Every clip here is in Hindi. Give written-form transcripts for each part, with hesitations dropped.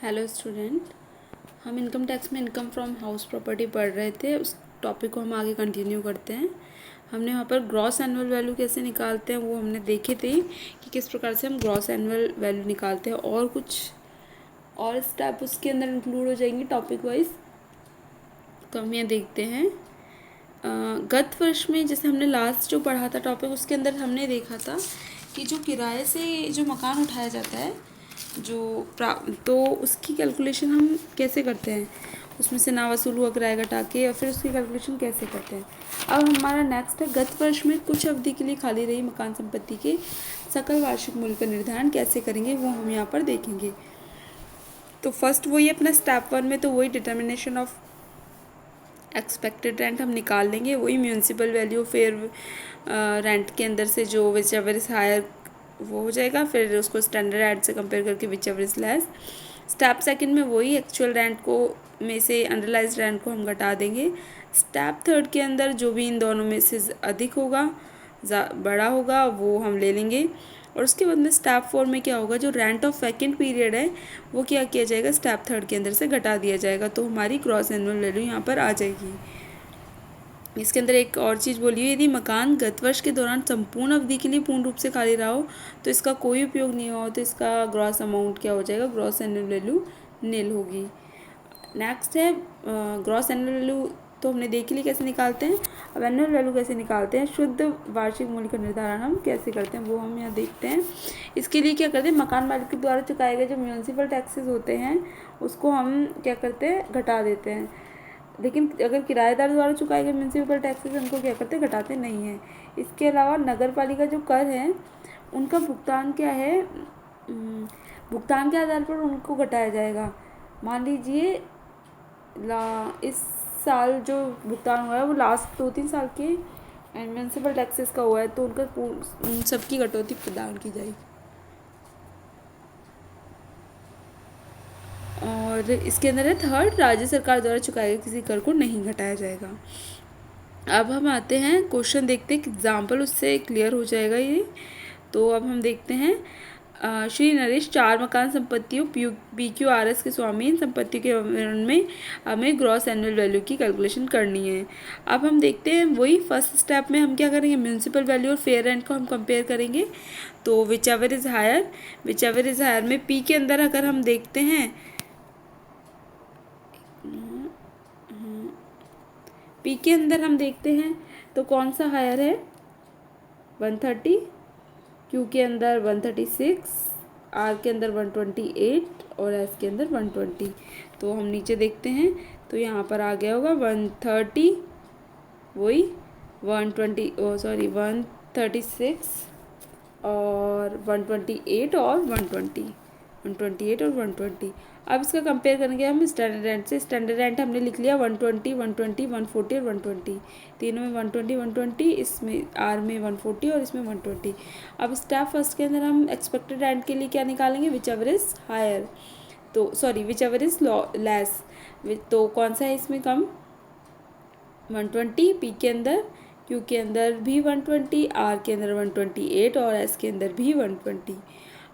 Hello student. हम इनकम टैक्स में इनकम फ्रॉम हाउस प्रॉपर्टी पढ़ रहे थे। उस टॉपिक को हम आगे कंटिन्यू करते हैं। हमने वहाँ पर ग्रॉस एनुअल वैल्यू कैसे निकालते हैं वो हमने देखे थे कि किस प्रकार से हम ग्रॉस एनुअल वैल्यू निकालते हैं, और कुछ और स्टेप उसके अंदर इंक्लूड हो जाएंगे टॉपिक वाइज। तो हम यहाँ देखते हैं गत वर्ष में जैसे हमने लास्ट जो पढ़ा था टॉपिक, उसके अंदर हमने देखा था कि जो किराए से जो मकान उठाया जाता है तो उसकी कैलकुलेशन हम कैसे करते हैं, उसमें से ना वसूल हुआ किराया घटा के, और फिर उसकी कैलकुलेशन कैसे करते हैं। अब हमारा नेक्स्ट है गत वर्ष में कुछ अवधि के लिए खाली रही मकान संपत्ति के सकल वार्षिक मूल्य का निर्धारण कैसे करेंगे वो हम यहाँ पर देखेंगे। तो फर्स्ट वही अपना स्टेप 1 में तो वही डिटर्मिनेशन ऑफ एक्सपेक्टेड रेंट हम निकाल लेंगे, वही म्यूनसिपल वैल्यू फेयर रेंट के अंदर से जो विच एवर इज हायर वो हो जाएगा, फिर उसको स्टैंडर्ड रेंट से कंपेयर करके which ever is less. Step second में वही एक्चुअल रेंट को में से अंडरलाइज रेंट को हम घटा देंगे। स्टेप थर्ड के अंदर जो भी इन दोनों में से अधिक होगा बड़ा होगा वो हम ले लेंगे। और उसके बाद में स्टेप 4 में क्या होगा, जो रेंट ऑफ वैकेंट पीरियड है वो क्या किया जाएगा, स्टेप थर्ड के अंदर से घटा दिया जाएगा। तो हमारी ग्रॉस एनुअल वैल्यू यहाँ पर आ जाएगी। इसके अंदर एक और चीज़ बोली हुई, यदि मकान गत वर्ष के दौरान संपूर्ण अवधि के लिए पूर्ण रूप से खाली रहा हो तो इसका कोई उपयोग नहीं हुआ तो इसका ग्रॉस अमाउंट क्या हो जाएगा, ग्रॉस एनुअल वैल्यू नील होगी। नेक्स्ट है ग्रॉस एनुअल वैल्यू तो हमने देख ली कैसे निकालते हैं। अब एनुअल वैल्यू कैसे निकालते हैं, शुद्ध वार्षिक मूल्य का निर्धारण हम कैसे करते हैं वो हम यहाँ देखते हैं। इसके लिए क्या करते हैं, मकान मालिक के द्वारा चुकाए गए जो म्यूनसिपल टैक्सेस होते हैं उसको हम क्या करते हैं, घटा देते हैं। लेकिन अगर किराएदार द्वारा चुकाए गए म्यूनसिपल टैक्सेस उनको क्या करते, घटाते नहीं हैं। इसके अलावा नगर पालिका जो कर है उनका भुगतान क्या है, भुगतान के आधार पर उनको घटाया जाएगा। मान लीजिए इस साल जो भुगतान हुआ है वो लास्ट 2-3 साल के म्यूनसिपल टैक्सेस का हुआ है तो उनका उन सबकी कटौती प्रदान की जाएगी। और इसके अंदर है थर्ड, राज्य सरकार द्वारा चुकाए गए किसी कर को नहीं घटाया जाएगा। अब हम आते हैं क्वेश्चन देखते हैं, एग्जाम्पल उससे क्लियर हो जाएगा ये। तो अब हम देखते हैं श्री नरेश 4 मकान संपत्तियों PQRS के स्वामी, इन संपत्तियों के विवरण में हमें ग्रॉस एनुअल वैल्यू की कैलकुलेशन करनी है। अब हम देखते हैं वही फर्स्ट स्टेप में हम क्या करेंगे, म्यूनसिपल वैल्यू और फेयर रेंट को हम कंपेयर करेंगे। तो विच एवर इज़ हायर में पी के अंदर अगर हम देखते हैं पी के अंदर हम देखते हैं तो कौन सा हायर है, 130, क्यू के अंदर 136, आर के अंदर 128 और एस के अंदर 120। तो हम नीचे देखते हैं तो यहाँ पर आ गया होगा 130, वही 136 और 128 और 120। अब इसका कंपेयर करेंगे हम स्टैंडर्ड रेंट से। स्टैंडर्ड रेंट हमने लिख लिया 120, 120, 140 और 120, तीनों में 120, 120, इसमें आर में 140 और इसमें 120। अब स्टेप फर्स्ट के अंदर हम एक्सपेक्टेड रेंट के लिए क्या निकालेंगे, विच एवर इज हायर, तो sorry which ever is less, तो कौन सा है इसमें कम, 120, पी के अंदर, क्यू के अंदर भी 120, आर के अंदर 128 और एस के अंदर भी 120।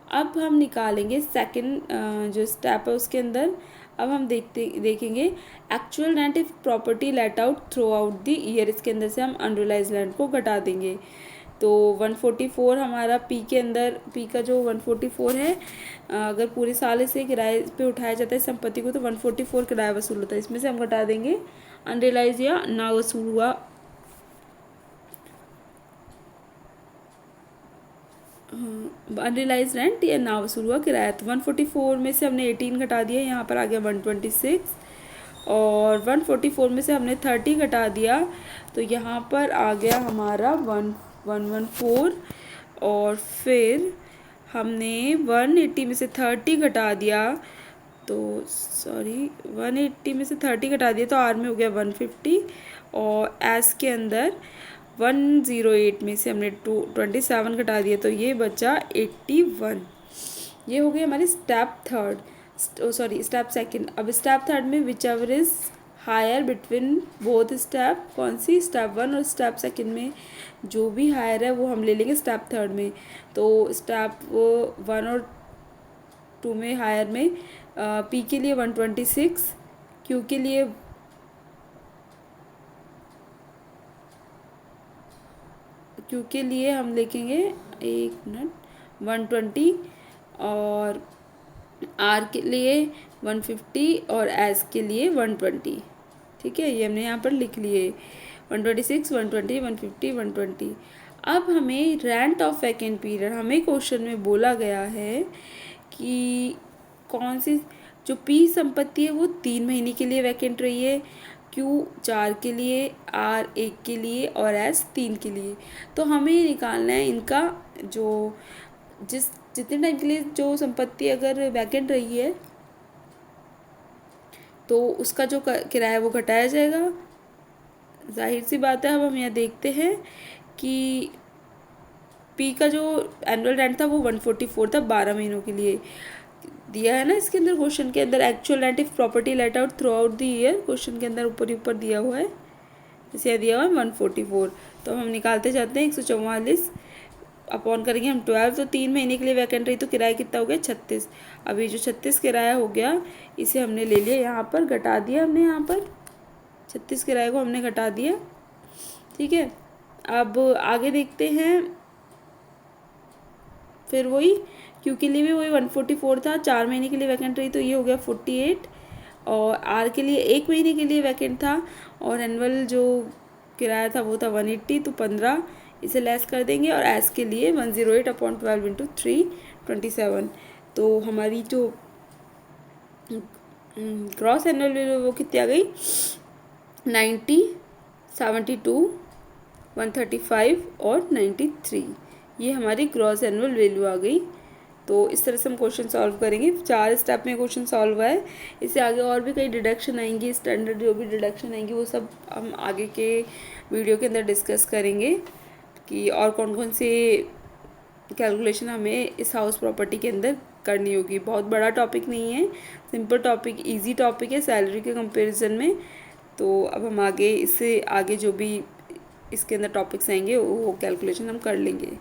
अब हम निकालेंगे सेकंड जो स्टेप है उसके अंदर। अब हम देखेंगे actual rent if property let out through out the year, इसके अंदर से हम अनरियलाइज रेंट को घटा देंगे। तो 144 हमारा पी के अंदर, पी का जो 144 है, अगर पूरे साल से किराए पे उठाया जाता है संपत्ति को तो 144 किराया वसूल होता है, इसमें से हम घटा देंगे अनरियलाइज या ना वसूल हुआ अनरियलाइज रेंट या ना वसूल हुआ किराया। तो 144 में से हमने 18 घटा दिया, यहाँ पर आ गया 126, और 144 में से हमने 30 घटा दिया तो यहाँ पर आ गया हमारा 114, और फिर हमने 180 में से 30 घटा दिया, तो सॉरी 180 में से 30 घटा दिया तो आर में हो गया 150, और एस के अंदर 108 में से हमने 27 घटा दिया तो ये बचा 81। ये हो गई हमारी स्टेप सेकंड। अब स्टेप थर्ड में whichever is higher between both step, कौन सी, स्टेप 1 और स्टेप सेकंड में जो भी हायर है वो हम ले लेंगे स्टेप थर्ड में। तो स्टेप 1 और टू में हायर में पी के लिए 126, क्यू के लिए हम लिखेंगे 120 और आर के लिए 150 और एस के लिए 120। ठीक है, ये हमने यहाँ पर लिख लिए 126, 120, 150, 120। अब हमें रेंट ऑफ वैकेंट पीरियड, हमें क्वेश्चन में बोला गया है कि कौन सी जो पी संपत्ति है वो 3 महीने के लिए वैकेंट रही है, क्यू 4 के लिए, आर 1 के लिए और एस 3 के लिए। तो हमें निकालना है इनका जो जितने टाइम के लिए जो संपत्ति अगर वैकेंट रही है तो उसका जो किराया वो घटाया जाएगा। जाहिर सी बात है। अब हम यहाँ देखते हैं कि पी का जो एनुअल रेंट था वो 144 था 12 महीनों के लिए दिया है ना इसके अंदर, क्वेश्चन के अंदर actual rent if property let out through out the year, question के अंदर ऊपर ही ऊपर दिया हुआ है, इसे दिया हुआ है 144। तो हम निकालते जाते हैं 144 अपॉन करेंगे हम 12, तो 3 महीने के लिए वैकेंट रही तो किराया कितना हो गया 36। अब ये जो 36 किराया हो गया इसे हमने ले लिया यहाँ पर, घटा दिया हमने यहाँ पर 36 किराए को हमने घटा दिया। ठीक है, अब आगे देखते हैं। फिर वही क्यू के लिए भी वही 144 था, 4 महीने के लिए वैकेंट रही तो ये हो गया 48, और आर के लिए 1 महीने के लिए वैकेंट था और एनुअल जो किराया था वो था 180, तो 15 इसे लेस कर देंगे, और एस के लिए 108 अपॉन 12 इंटू 327। तो हमारी जो ग्रॉस एनुअल वैल्यू वो कितनी आ गई 90, 72, 135 और 93, ये हमारी ग्रॉस एनुअल वैल्यू आ गई। तो इस तरह से हम क्वेश्चन सॉल्व करेंगे। 4 स्टेप में क्वेश्चन सॉल्व हुआ है। इससे आगे और भी कई डिडक्शन आएंगी, स्टैंडर्ड जो भी डिडक्शन आएंगी वो सब हम आगे के वीडियो के अंदर डिस्कस करेंगे कि और कौन कौन से कैलकुलेशन हमें इस हाउस प्रॉपर्टी के अंदर करनी होगी। बहुत बड़ा टॉपिक नहीं है, सिंपल टॉपिक, इजी टॉपिक है सैलरी के कंपैरिजन में। तो अब हम आगे इससे आगे जो भी इसके अंदर टॉपिक्स आएंगे वो कैलकुलेशन हम कर लेंगे।